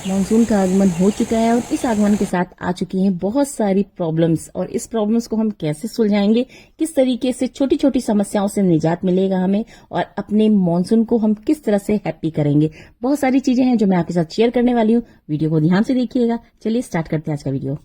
Monsoon का आगमन हो चुका है और इस आगमन के साथ आ चुकी हैं बहुत सारी प्रॉब्लम्स। और इस प्रॉब्लम्स को हम कैसे सुलझाएंगे, किस तरीके से छोटी छोटी समस्याओं से निजात मिलेगा हमें, और अपने मानसून को हम किस तरह से हैप्पी करेंगे, बहुत सारी चीजें हैं जो मैं आपके साथ शेयर करने वाली हूँ। वीडियो को ध्यान से देखिएगा। चलिए स्टार्ट करते हैं आज का वीडियो।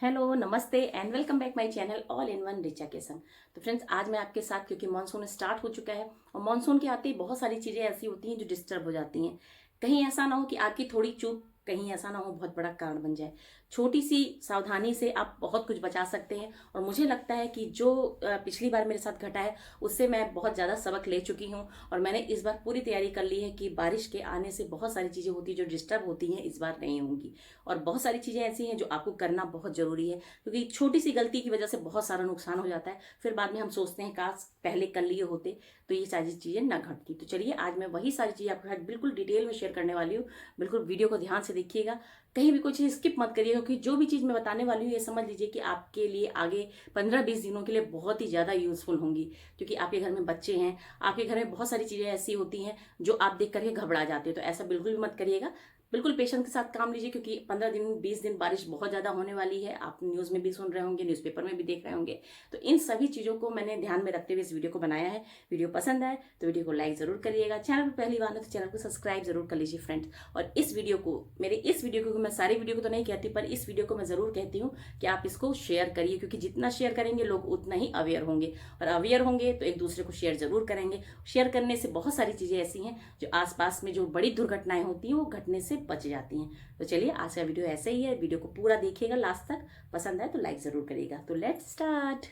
हेलो, नमस्ते and welcome back my channel all in one Richa के संग। तो फ्रेंड्स, आज मैं आपके साथ, क्योंकि मानसून स्टार्ट हो चुका है और मानसून के आते ही बहुत सारी चीजें ऐसी होती हैं जो डिस्टर्ब हो जाती हैं। कहीं ऐसा ना हो कि आपकी थोड़ी चूक, कहीं ऐसा ना हो बहुत बड़ा कारण बन जाए। छोटी सी सावधानी से आप बहुत कुछ बचा सकते हैं। और मुझे लगता है कि जो पिछली बार मेरे साथ घटा है उससे मैं बहुत ज़्यादा सबक ले चुकी हूँ। और मैंने इस बार पूरी तैयारी कर ली है कि बारिश के आने से बहुत सारी चीज़ें होती हैं जो डिस्टर्ब होती हैं, इस बार नहीं होंगी। और बहुत सारी चीज़ें ऐसी हैं जो आपको करना बहुत ज़रूरी है, क्योंकि छोटी सी गलती की वजह से बहुत सारा नुकसान हो जाता है। फिर बाद में हम सोचते हैं काश पहले कर लिए होते तो ये सारी चीज़ें ना घटती। तो चलिए, आज मैं वही सारी चीज़ें आपके साथ बिल्कुल डिटेल में शेयर करने वाली हूँ। बिल्कुल वीडियो को ध्यान से देखिएगा, कहीं भी कोई चीज़ स्किप मत करिएगा, क्योंकि जो भी चीज़ मैं बताने वाली हूँ ये समझ लीजिए कि आपके लिए आगे 15-20 दिनों के लिए बहुत ही ज़्यादा यूजफुल होंगी। क्योंकि आपके घर में बच्चे हैं, आपके घर में बहुत सारी चीज़ें ऐसी होती हैं जो आप देख करके घबरा जाते हो। तो ऐसा बिल्कुल भी मत करिएगा, बिल्कुल पेशेंस के साथ काम लीजिए, क्योंकि 15 दिन 20 दिन बारिश बहुत ज़्यादा होने वाली है। आप न्यूज़ में भी सुन रहे होंगे, न्यूज़पेपर में भी देख रहे होंगे। तो इन सभी चीज़ों को मैंने ध्यान में रखते हुए इस वीडियो को बनाया है। वीडियो पसंद आए तो वीडियो को लाइक ज़रूर करिएगा। चैनल पर पहली बार है तो चैनल को सब्सक्राइब जरूर कर लीजिए फ्रेंड्स। और इस वीडियो को, मैं सारी वीडियो को तो नहीं कहती, पर इस वीडियो को मैं ज़रूर कहती हूँ कि आप इसको शेयर करिए, क्योंकि जितना शेयर करेंगे लोग उतना ही अवेयर होंगे। और अवेयर होंगे तो एक दूसरे को शेयर जरूर करेंगे। शेयर करने से बहुत सारी चीज़ें ऐसी हैं जो आसपास में जो बड़ी दुर्घटनाएं होती हैं वो घटने से बच जाती हैं। तो चलिए, आज का वीडियो ऐसा ही है। वीडियो को पूरा देखिएगा लास्ट तक, पसंद आए तो लाइक जरूर करिएगा। तो लेट्स स्टार्ट।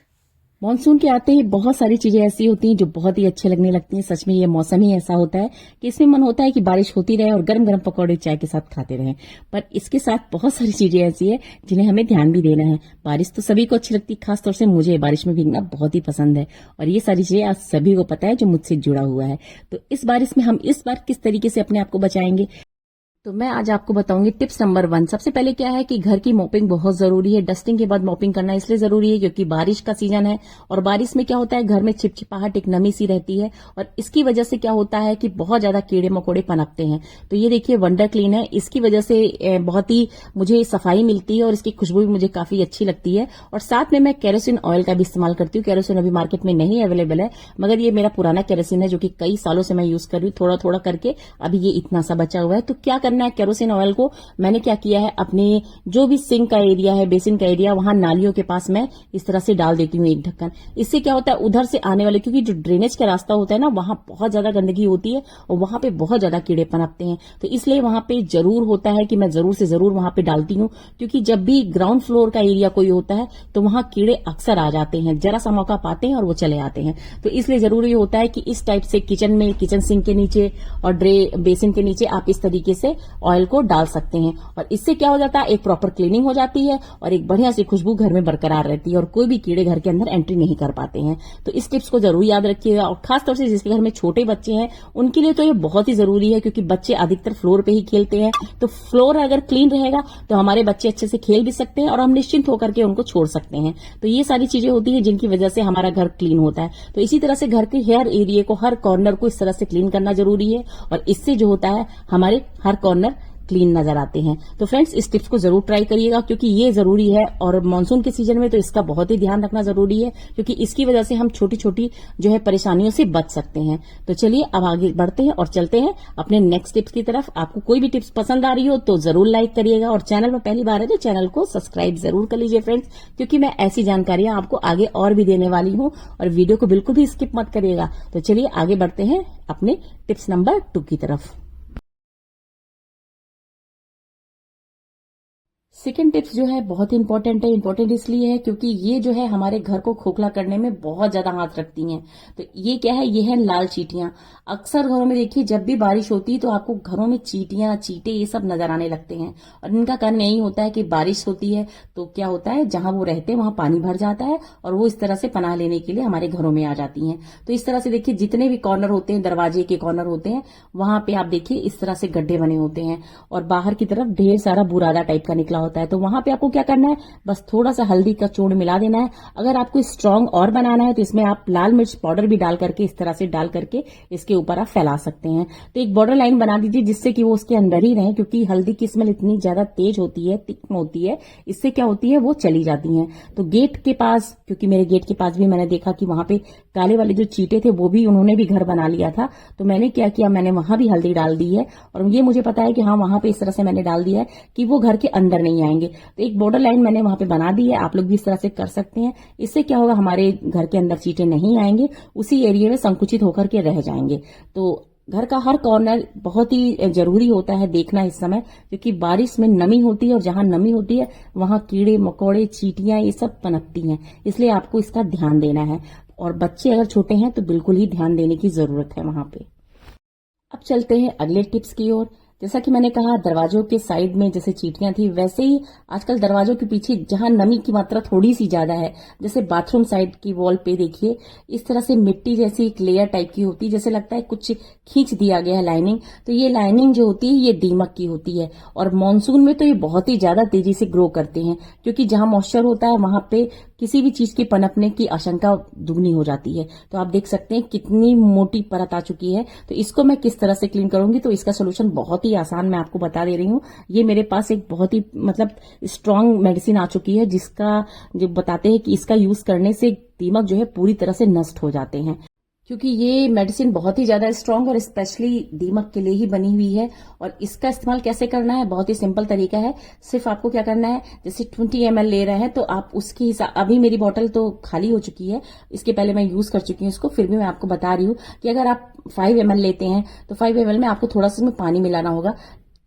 मानसून के आते ही बहुत सारी चीजें ऐसी होती हैं जो बहुत ही अच्छे लगने लगती हैं। सच में ये मौसम ही ऐसा होता है कि इसमें मन होता है कि बारिश होती रहे और गर्म गर्म पकौड़े चाय के साथ खाते रहें। पर इसके साथ बहुत सारी चीजें ऐसी है जिन्हें हमें ध्यान भी देना है। बारिश तो सभी को अच्छी लगती है, खासतौर से मुझे बारिश में भीगना बहुत ही पसंद है। और ये सारी चीजें आज सभी को पता है जो मुझसे जुड़ा हुआ है। तो इस बारिश में हम इस बार किस तरीके से अपने आप को बचाएंगे, तो मैं आज आपको बताऊंगी टिप्स नंबर 1। सबसे पहले क्या है कि घर की मॉपिंग बहुत जरूरी है। डस्टिंग के बाद मॉपिंग करना इसलिए जरूरी है क्योंकि बारिश का सीजन है और बारिश में क्या होता है, घर में चिपचिपाहट, एक नमी सी रहती है और इसकी वजह से क्या होता है कि बहुत ज्यादा कीड़े मकोड़े पनपते हैं। तो ये देखिए वंडर क्लीन है, इसकी वजह से बहुत ही मुझे सफाई मिलती है और इसकी खुशबू भी मुझे काफी अच्छी लगती है। और साथ में मैं केरोसिन ऑयल का भी इस्तेमाल करती हूँ। केरोसिन अभी मार्केट में नहीं अवेलेबल है, मगर ये मेरा पुराना केरोसिन है जो कि कई सालों से मैं यूज कर रही हूँ, थोड़ा थोड़ा करके अभी ये इतना सा बचा हुआ है। तो क्या करना है, केरोसिन ऑयल को मैंने क्या किया है, अपने जो भी सिंक का एरिया है, बेसिन का एरिया, वहां नालियों के पास मैं इस तरह से डाल देती हूँ एक ढक्कन। इससे क्या होता है, उधर से आने वाले, क्योंकि जो ड्रेनेज का रास्ता होता है ना, वहां बहुत ज्यादा गंदगी होती है और वहां पे बहुत ज्यादा कीड़े पनपते हैं। तो इसलिए वहां पे जरूर होता है कि मैं जरूर से जरूर वहां पे डालती हूँ, क्योंकि जब भी ग्राउंड फ्लोर का एरिया कोई होता है तो वहां कीड़े अक्सर आ जाते हैं, जरा सा मौका पाते हैं और वो चले आते हैं। तो इसलिए जरूरी होता है कि इस टाइप से किचन में, किचन सिंक के नीचे और बेसिन के नीचे आप इस तरीके से ऑयल को डाल सकते हैं। और इससे क्या हो जाता है, एक प्रॉपर क्लीनिंग हो जाती है और एक बढ़िया सी खुशबू घर में बरकरार रहती है और कोई भी कीड़े घर के अंदर एंट्री नहीं कर पाते हैं। तो इस टिप्स को जरूर याद रखिएगा। और खासतौर से जिसके घर में छोटे बच्चे हैं उनके लिए तो ये बहुत ही जरूरी है, क्योंकि बच्चे अधिकतर फ्लोर पे ही खेलते हैं। तो फ्लोर अगर क्लीन रहेगा तो हमारे बच्चे अच्छे से खेल भी सकते हैं और हम निश्चिंत होकर के उनको छोड़ सकते हैं। तो ये सारी चीजें होती हैं जिनकी वजह से हमारा घर क्लीन होता है। तो इसी तरह से घर के हर एरिया को, हर कॉर्नर को इस तरह से क्लीन करना जरूरी है और इससे जो होता है हमारे हर कॉर्नर क्लीन नजर आते हैं। तो फ्रेंड्स, इस टिप्स को जरूर ट्राई करिएगा, क्योंकि ये जरूरी है। और मानसून के सीजन में तो इसका बहुत ही ध्यान रखना जरूरी है, क्योंकि इसकी वजह से हम छोटी छोटी जो है परेशानियों से बच सकते हैं। तो चलिए अब आगे बढ़ते हैं और चलते हैं अपने नेक्स्ट टिप्स की तरफ। आपको कोई भी टिप्स पसंद आ रही हो तो जरूर लाइक करिएगा और चैनल में पहली बार है तो चैनल को सब्सक्राइब जरूर कर लीजिए फ्रेंड्स, क्योंकि मैं ऐसी जानकारियां आपको आगे और भी देने वाली हूं। और वीडियो को बिल्कुल भी स्किप मत करिएगा। तो चलिए आगे बढ़ते हैं अपने टिप्स नंबर 2 की तरफ। सेकेंड टिप्स जो है बहुत ही इंपॉर्टेंट है। इंपॉर्टेंट इसलिए है क्योंकि ये जो है हमारे घर को खोखला करने में बहुत ज्यादा हाथ रखती हैं। तो ये क्या है, ये है लाल चींटियां। अक्सर घरों में देखिए जब भी बारिश होती है तो आपको घरों में चींटियां, चींटे ये सब नजर आने लगते हैं। और इनका कारण यही होता है कि बारिश होती है तो क्या होता है, जहां वो रहते हैं वहां पानी भर जाता है और वो इस तरह से पनाह लेने के लिए हमारे घरों में आ जाती हैं। तो इस तरह से देखिए जितने भी कॉर्नर होते हैं, दरवाजे के कॉर्नर होते हैं, वहां पे आप देखिए इस तरह से गड्ढे बने होते हैं और बाहर की तरफ ढेर सारा बुरादा टाइप का निकला होता है। तो वहां पे आपको क्या करना है, बस थोड़ा सा हल्दी का चूर्ण मिला देना है। अगर आपको स्ट्रांग और बनाना है तो इसमें आप लाल मिर्च पाउडर भी डाल करके इस तरह से डाल करके इसके ऊपर आप फैला सकते हैं। तो एक बॉर्डर लाइन बना दीजिए जिससे कि वो उसके अंदर ही रहे, क्योंकि हल्दी की स्मेल इतनी ज्यादा तेज होती है, तीक्ष्ण होती है, इससे क्या होती है वो चली जाती हैं। तो गेट के पास, क्योंकि मेरे गेट के पास भी मैंने देखा कि वहां पे काले वाले जो चींटे थे वो भी उन्होंने भी घर बना लिया था, तो मैंने क्या किया, मैंने वहां भी हल्दी डाल दी है। और ये मुझे पता है कि हाँ वहां पे इस तरह से मैंने डाल दिया है कि वो घर के अंदर नहीं आएंगे। तो एक बॉर्डर लाइन मैंने वहां पे बना दी है, आप लोग भी इस तरह से कर सकते हैं। इससे क्या होगा, हमारे घर के अंदर चींटे नहीं आएंगे, उसी एरिया में संकुचित होकर के रह जाएंगे। तो घर का हर कॉर्नर बहुत ही जरूरी होता है देखना इस समय, क्योंकि बारिश में नमी होती है और जहां नमी होती है वहां कीड़े मकोड़े चींटियां ये सब पनपती हैं, इसलिए आपको इसका ध्यान देना है। और बच्चे अगर छोटे हैं तो बिल्कुल ही ध्यान देने की जरूरत है वहां पे। अब चलते हैं अगले टिप्स की ओर। जैसा कि मैंने कहा, दरवाजों के साइड में जैसे चींटियां थी, वैसे ही आजकल दरवाजों के पीछे जहां नमी की मात्रा थोड़ी सी ज्यादा है, जैसे बाथरूम साइड की वॉल पे देखिए इस तरह से मिट्टी जैसी एक लेयर टाइप की होती है, जैसे लगता है कुछ खींच दिया गया है लाइनिंग। तो ये लाइनिंग जो होती है ये दीमक की होती है, और मानसून में तो ये बहुत ही ज्यादा तेजी से ग्रो करते हैं, क्योंकि जहां मॉइस्चर होता है वहां पे किसी भी चीज के पनपने की आशंका दुगनी हो जाती है। तो आप देख सकते हैं कितनी मोटी परत आ चुकी है। तो इसको मैं किस तरह से क्लीन करूंगी, तो इसका सोल्यूशन बहुत ही आसान मैं आपको बता दे रही हूँ। ये मेरे पास एक बहुत ही स्ट्रांग मेडिसिन आ चुकी है, जिसका जो बताते हैं कि इसका यूज करने से दीमक जो है पूरी तरह से नष्ट हो जाते हैं, क्योंकि ये मेडिसिन बहुत ही ज्यादा स्ट्रांग और स्पेशली दीमक के लिए ही बनी हुई है। और इसका इस्तेमाल कैसे करना है, बहुत ही सिंपल तरीका है। सिर्फ आपको क्या करना है, जैसे 20 ml ले रहे हैं तो आप उसके हिसाब, अभी मेरी बोतल तो खाली हो चुकी है, इसके पहले मैं यूज कर चुकी हूँ इसको, फिर भी मैं आपको बता रही हूँ कि अगर आप 5 ml लेते हैं तो 5 ml में आपको थोड़ा सा इसमें पानी मिलाना होगा।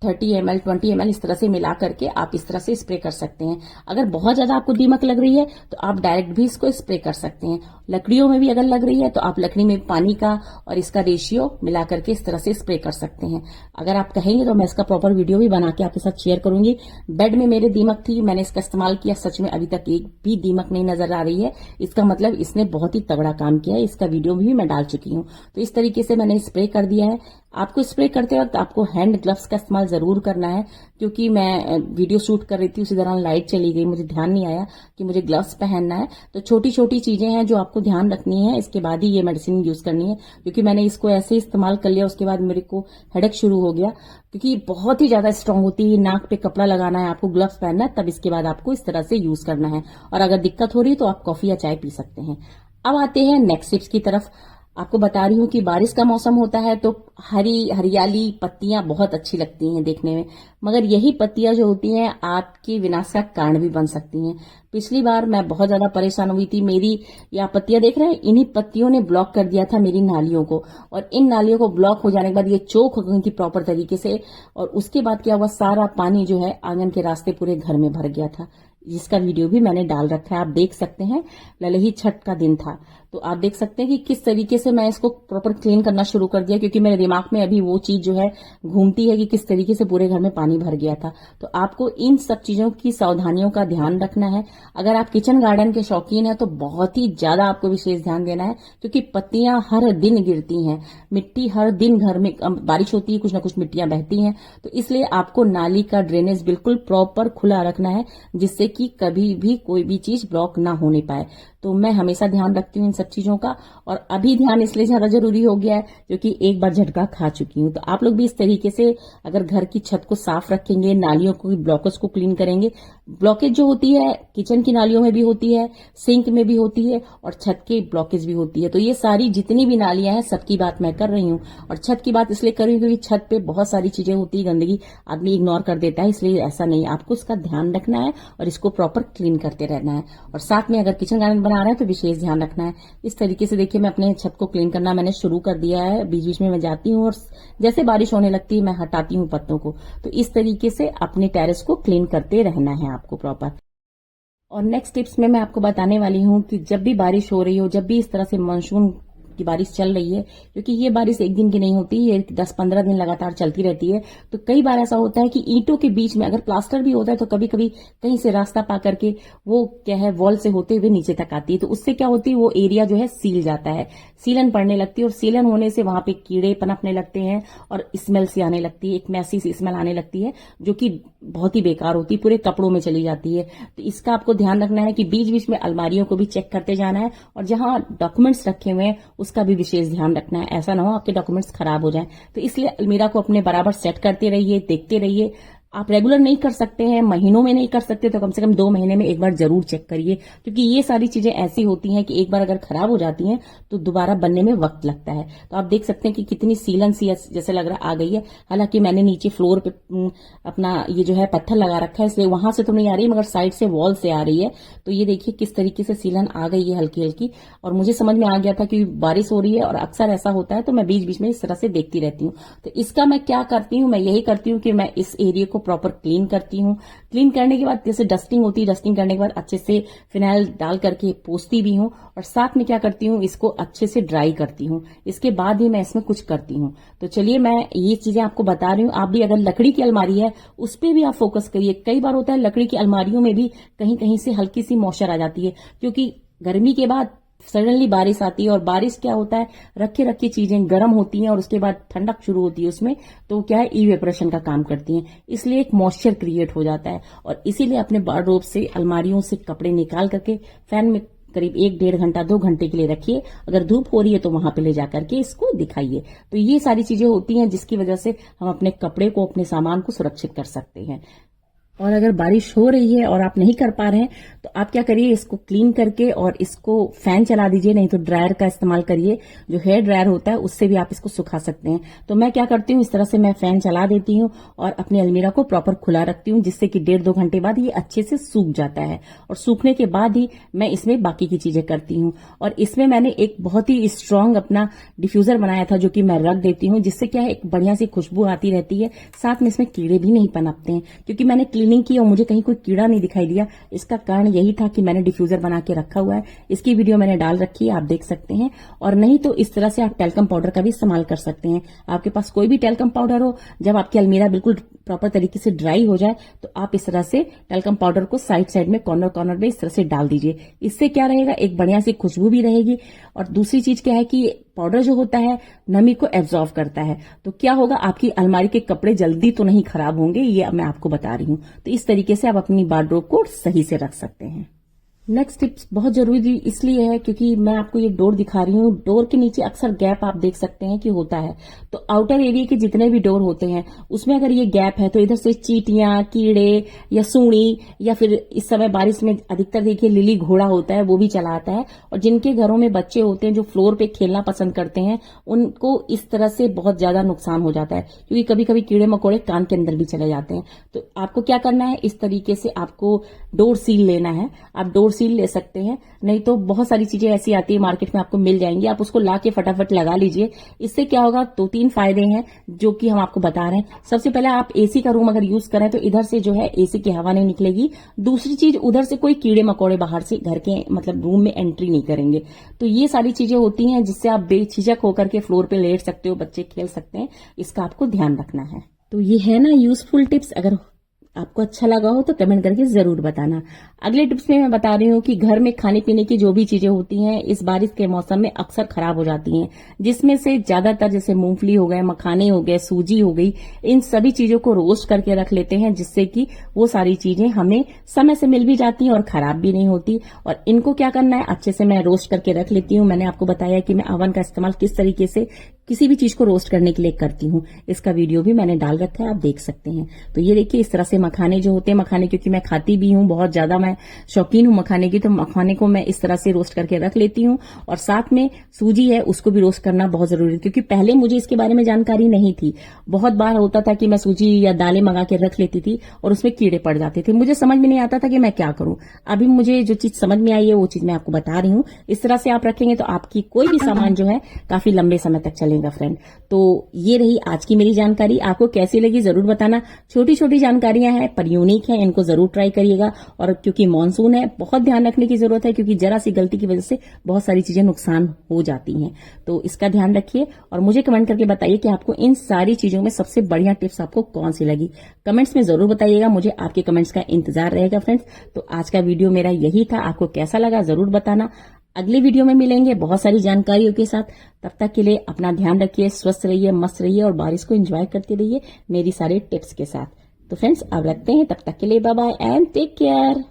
30 ml 20 ml इस तरह से मिला करके आप इस तरह से स्प्रे कर सकते हैं। अगर बहुत ज्यादा आपको दीमक लग रही है तो आप डायरेक्ट भी इसको स्प्रे कर सकते हैं। लकड़ियों में भी अगर लग रही है तो आप लकड़ी में पानी का और इसका रेशियो मिला करके इस तरह से स्प्रे कर सकते हैं। अगर आप कहेंगे तो मैं इसका प्रॉपर वीडियो भी बना के आपके साथ शेयर करूंगी। बेड में मेरे दीमक थी, मैंने इसका इस्तेमाल किया, सच में अभी तक एक भी दीमक नहीं नजर आ रही है। इसका मतलब इसने बहुत ही तगड़ा काम किया है, इसका वीडियो भी मैं डाल चुकी हूँ। तो इस तरीके से मैंने स्प्रे कर दिया है। आपको स्प्रे करते वक्त आपको हैंड ग्लव्स का इस्तेमाल जरूर करना है, क्योंकि मैं वीडियो शूट कर रही थी, उसी दौरान लाइट चली गई, मुझे ध्यान नहीं आया कि मुझे ग्लव्स पहनना है। तो छोटी छोटी चीजें हैं जो आपको ध्यान रखनी है, इसके बाद ही ये मेडिसिन यूज करनी है। क्योंकि मैंने इसको ऐसे इस्तेमाल कर लिया, उसके बाद मेरे को हेडेक शुरू हो गया, क्योंकि बहुत ही ज्यादा स्ट्रांग होती है। नाक पे कपड़ा लगाना है, आपको ग्लव्स पहनना है, तब इसके बाद आपको इस तरह से यूज करना है। और अगर दिक्कत हो रही है तो आप कॉफी या चाय पी सकते हैं। अब आते हैं नेक्स्ट टिप्स की तरफ। आपको बता रही हूँ कि बारिश का मौसम होता है तो हरियाली पत्तियां बहुत अच्छी लगती हैं देखने में, मगर यही पत्तियां जो होती हैं आपकी विनाश का कारण भी बन सकती हैं। पिछली बार मैं बहुत ज्यादा परेशान हुई थी, मेरी या पत्तियां देख रहे हैं, इन्हीं पत्तियों ने ब्लॉक कर दिया था मेरी नालियों को, और इन नालियों को ब्लॉक हो जाने के बाद ये चोक हो गई थी प्रॉपर तरीके से। और उसके बाद क्या हुआ, सारा पानी जो है आंगन के रास्ते पूरे घर में भर गया था, जिसका वीडियो भी मैंने डाल रखा है, आप देख सकते हैं। ललही छठ का दिन था, तो आप देख सकते हैं कि किस तरीके से मैं इसको प्रॉपर क्लीन करना शुरू कर दिया, क्योंकि मेरे दिमाग में अभी वो चीज जो है घूमती है कि किस तरीके से पूरे घर में पानी भर गया था। तो आपको इन सब चीजों की सावधानियों का ध्यान रखना है। अगर आप किचन गार्डन के शौकीन हैं तो बहुत ही ज्यादा आपको विशेष ध्यान देना है, क्योंकि पत्तियां हर दिन गिरती हैं, मिट्टी हर दिन घर में, बारिश होती है कुछ ना कुछ मिट्टियां बहती हैं, तो इसलिए आपको नाली का ड्रेनेज बिल्कुल प्रॉपर खुला रखना है, जिससे कि कभी भी कोई भी चीज ब्लॉक ना होने पाए। तो मैं हमेशा ध्यान रखती हूँ इन सब चीजों का, और अभी ध्यान इसलिए ज्यादा जरूरी हो गया है क्योंकि एक बार झटका खा चुकी हूँ। तो आप लोग भी इस तरीके से अगर घर की छत को साफ रखेंगे, नालियों को, ब्लॉकेज को क्लीन करेंगे। ब्लॉकेज जो होती है किचन की नालियों में भी होती है, सिंक में भी होती है, और छत की ब्लॉकेज भी होती है। तो ये सारी जितनी भी नालियां हैं सबकी बात मैं कर रही हूँ। और छत की बात इसलिए कर रही हूँ क्योंकि छत पे बहुत सारी चीजें होती है, गंदगी आदमी इग्नोर कर देता है, इसलिए ऐसा नहीं, आपको इसका ध्यान रखना है और इसको प्रॉपर क्लीन करते रहना है। और साथ में अगर किचन गार्डन बना रहे हैं तो विशेष ध्यान रखना है। इस तरीके से देखिए मैं अपने छत को क्लीन करना मैंने शुरू कर दिया है। बीच बीच में मैं जाती हूँ और जैसे बारिश होने लगती है मैं हटाती हूँ पत्तों को। तो इस तरीके से अपने टेरेस को क्लीन करते रहना है आपको प्रॉपर। और नेक्स्ट टिप्स में मैं आपको बताने वाली हूँ कि जब भी बारिश हो रही हो, जब भी इस तरह से मानसून आपकी बारिश चल रही है, क्योंकि ये बारिश एक दिन की नहीं होती, ये 10-15 दिन लगातार चलती रहती है। तो कई बार ऐसा होता है कि ईंटों के बीच में अगर प्लास्टर भी होता है तो कभी कभी कहीं से रास्ता पा करके वो क्या है वॉल से होते हुए नीचे तक आती है, तो उससे क्या होती है वो एरिया जो है सील जाता है, सीलन पड़ने लगती है, और सीलन होने से वहां पे कीड़े पनपने लगते हैं और स्मेल सी आने लगती है, एक मैसी सी स्मेल आने लगती है जो कि बहुत ही बेकार होती है, पूरे कपड़ों में चली जाती है। तो इसका आपको ध्यान रखना है कि बीच बीच में अलमारियों को भी चेक करते जाना है, और जहां डॉक्यूमेंट्स रखे हुए हैं उसका भी विशेष ध्यान रखना है, ऐसा ना हो आपके डॉक्यूमेंट्स खराब हो जाएं। तो इसलिए अलमीरा को अपने बराबर सेट करते रहिए, देखते रहिए। आप रेगुलर नहीं कर सकते हैं, महीनों में नहीं कर सकते, तो कम से कम 2 महीने में एक बार जरूर चेक करिए, क्योंकि ये सारी चीजें ऐसी होती हैं कि एक बार अगर खराब हो जाती हैं तो दोबारा बनने में वक्त लगता है। तो आप देख सकते हैं कि कितनी सीलन सी जैसे लग रहा आ गई है। हालांकि मैंने नीचे फ्लोर पे अपना ये जो है पत्थर लगा रखा है, इसलिए वहां से तो नहीं आ रही, मगर साइड से वॉल से आ रही है। तो ये देखिए किस तरीके से सीलन आ गई है हल्की हल्की, और मुझे समझ में आ गया था कि बारिश हो रही है और अक्सर ऐसा होता है, तो मैं बीच बीच में इस तरह से देखती रहती हूँ। तो इसका मैं क्या करती हूँ, मैं यही करती हूँ कि मैं इस एरिया को प्रॉपर क्लीन करती हूँ। क्लीन करने के बाद जैसे डस्टिंग होती है, डस्टिंग करने के बाद अच्छे से फिनाइल डाल करके पोंछती भी हूँ, और साथ में क्या करती हूँ इसको अच्छे से ड्राई करती हूँ, इसके बाद ही मैं इसमें कुछ करती हूँ। तो चलिए मैं ये चीजें आपको बता रही हूँ। आप भी अगर लकड़ी की अलमारी है उस पर भी आप फोकस करिए। कई बार होता है लकड़ी की अलमारियों में भी कहीं कहीं से हल्की सी मॉइस्चर आ जाती है, क्योंकि गर्मी के बाद सडनली बारिश आती है, और बारिश क्या होता है रखे रखे चीजें गर्म होती हैं और उसके बाद ठंडक शुरू होती है उसमें, तो क्या है इवेपोरेशन का काम करती हैं, इसलिए एक मॉइस्चर क्रिएट हो जाता है। और इसीलिए अपने वार्डरोब से अलमारियों से कपड़े निकाल करके फैन में करीब 1-1.5 घंटा 2 घंटे के लिए रखिए। अगर धूप हो रही है तो वहां पे ले जाकर के इसको दिखाइए। तो ये सारी चीजें होती हैं जिसकी वजह से हम अपने कपड़े को, अपने सामान को सुरक्षित कर सकते हैं। और अगर बारिश हो रही है और आप नहीं कर पा रहे हैं तो आप क्या करिए, इसको क्लीन करके और इसको फैन चला दीजिए, नहीं तो ड्रायर का इस्तेमाल करिए, जो हेयर ड्रायर होता है उससे भी आप इसको सुखा सकते हैं। तो मैं क्या करती हूँ, इस तरह से मैं फैन चला देती हूँ और अपनी अलमीरा को प्रॉपर खुला रखती हूँ, जिससे कि 1.5-2 घंटे बाद ये अच्छे से सूख जाता है, और सूखने के बाद ही मैं इसमें बाकी की चीजें करती हूँ। और इसमें मैंने एक बहुत ही स्ट्रांग अपना डिफ्यूजर बनाया था जो कि मैं रख देती हूँ, जिससे क्या है एक बढ़िया सी खुशबू आती रहती है, साथ में इसमें कीड़े भी नहीं पनपते हैं। क्योंकि मैंने क्लीनिंग की और मुझे कहीं कोई कीड़ा नहीं दिखाई दिया, इसका कारण यही था कि मैंने डिफ्यूजर बना के रखा हुआ है। इसकी वीडियो मैंने डाल रखी है, आप देख सकते हैं। और नहीं तो इस तरह से आप टैल्कम पाउडर का भी इस्तेमाल कर सकते हैं। आपके पास कोई भी टैल्कम पाउडर हो, जब आपकी अलमीरा बिल्कुल प्रॉपर तरीके से ड्राई हो जाए तो आप इस तरह से टैल्कम पाउडर को साइड साइड में कॉर्नर कॉर्नर में इस तरह से डाल दीजिए। इससे क्या रहेगा, एक बढ़िया सी खुशबू भी रहेगी, और दूसरी चीज क्या है कि पाउडर जो होता है नमी को एब्जॉर्व करता है, तो क्या होगा आपकी अलमारी के कपड़े जल्दी तो नहीं खराब होंगे, ये मैं आपको बता रही हूं। तो इस तरीके से आप अपनी वार्डरोब को सही से रख सकते हैं। नेक्स्ट टिप्स बहुत जरूरी इसलिए है क्योंकि मैं आपको ये डोर दिखा रही हूँ, डोर के नीचे अक्सर गैप आप देख सकते हैं कि होता है। तो आउटर एरिया के जितने भी डोर होते हैं उसमें अगर ये गैप है तो इधर से चींटियां, कीड़े या सूड़ी, या फिर इस समय बारिश में अधिकतर देखिए लिली घोड़ा होता है, वो भी चला आता है। और जिनके घरों में बच्चे होते हैं जो फ्लोर पे खेलना पसंद करते हैं, उनको इस तरह से बहुत ज्यादा नुकसान हो जाता है, क्योंकि कभी कभी कीड़े मकोड़े कान के अंदर भी चले जाते हैं। तो आपको क्या करना है, इस तरीके से आपको डोर सील लेना है। आप डोर सील ले सकते हैं, नहीं तो बहुत सारी चीजें ऐसी आती है मार्केट में आपको मिल जाएंगी, आप उसको ला के फटाफट लगा लीजिए। इससे क्या होगा, 2-3 फायदे हैं जो कि हम आपको बता रहे हैं। सबसे पहले आप एसी का रूम अगर यूज करें तो इधर से जो है एसी की हवा नहीं निकलेगी। दूसरी चीज, उधर से कोई कीड़े मकोड़े बाहर से घर के मतलब रूम में एंट्री नहीं करेंगे। तो ये सारी चीजें होती हैं जिससे आप बेझिझक होकर के फ्लोर पे लेट सकते हो, बच्चे खेल सकते हैं। इसका आपको ध्यान रखना है। तो ये है ना यूजफुल टिप्स, अगर आपको अच्छा लगा हो तो कमेंट करके जरूर बताना। अगले टिप्स में मैं बता रही हूँ कि घर में खाने पीने की जो भी चीजें होती हैं इस बारिश के मौसम में अक्सर खराब हो जाती हैं, जिसमें से ज्यादातर जैसे मूंगफली हो गए, मखाने हो गए, सूजी हो गई, इन सभी चीजों को रोस्ट करके रख लेते हैं, जिससे कि वो सारी चीजें हमें समय से मिल भी जाती हैं और खराब भी नहीं होती। और इनको क्या करना है, अच्छे से मैं रोस्ट करके रख लेती हूँ। मैंने आपको बताया कि मैं अवन का इस्तेमाल किस तरीके से किसी भी चीज को रोस्ट करने के लिए करती हूँ, इसका वीडियो भी मैंने डाल रखा है, आप देख सकते हैं। तो ये देखिए इस तरह से मखाने जो होते हैं, मखाने क्योंकि मैं खाती भी हूँ, बहुत ज्यादा मैं शौकीन हूँ मखाने की, तो मखाने को मैं इस तरह से रोस्ट करके रख लेती हूँ। और साथ में सूजी है, उसको भी रोस्ट करना बहुत जरूरी है, क्योंकि पहले मुझे इसके बारे में जानकारी नहीं थी। बहुत बार होता था कि मैं सूजी या दालें मंगा के रख लेती थी और उसमें कीड़े पड़ जाते थे, मुझे समझ में नहीं आता था कि मैं क्या करूं। अभी मुझे जो चीज समझ में आई है वो चीज मैं आपको बता रही हूँ। इस तरह से आप रखेंगे तो आपकी कोई भी सामान जो है काफी लंबे समय तक चलेगा फ्रेंड। तो ये रही आज की मेरी जानकारी, आपको कैसी लगी जरूर बताना। छोटी छोटी जानकारियां नया है पर यूनिक है, इनको जरूर ट्राई करिएगा। और क्योंकि मानसून है, बहुत ध्यान रखने की जरूरत है, क्योंकि जरा सी गलती की वजह से बहुत सारी चीजें नुकसान हो जाती हैं। तो इसका ध्यान रखिए और मुझे कमेंट करके बताइए कि आपको इन सारी चीजों में सबसे बढ़िया टिप्स आपको कौन सी लगी। कमेंट्स में जरूर बताइएगा, मुझे आपके कमेंट्स का इंतजार रहेगा फ्रेंड्स। तो आज का वीडियो मेरा यही था, आपको कैसा लगा जरूर बताना। अगले वीडियो में मिलेंगे बहुत सारी जानकारियों के साथ। तब तक के लिए अपना ध्यान रखिए, स्वस्थ रहिए, मस्त रहिए और बारिश को एंजॉय करते रहिए मेरी सारे टिप्स के साथ। तो फ्रेंड्स अब रखते हैं, तब तक के लिए bye bye and take care.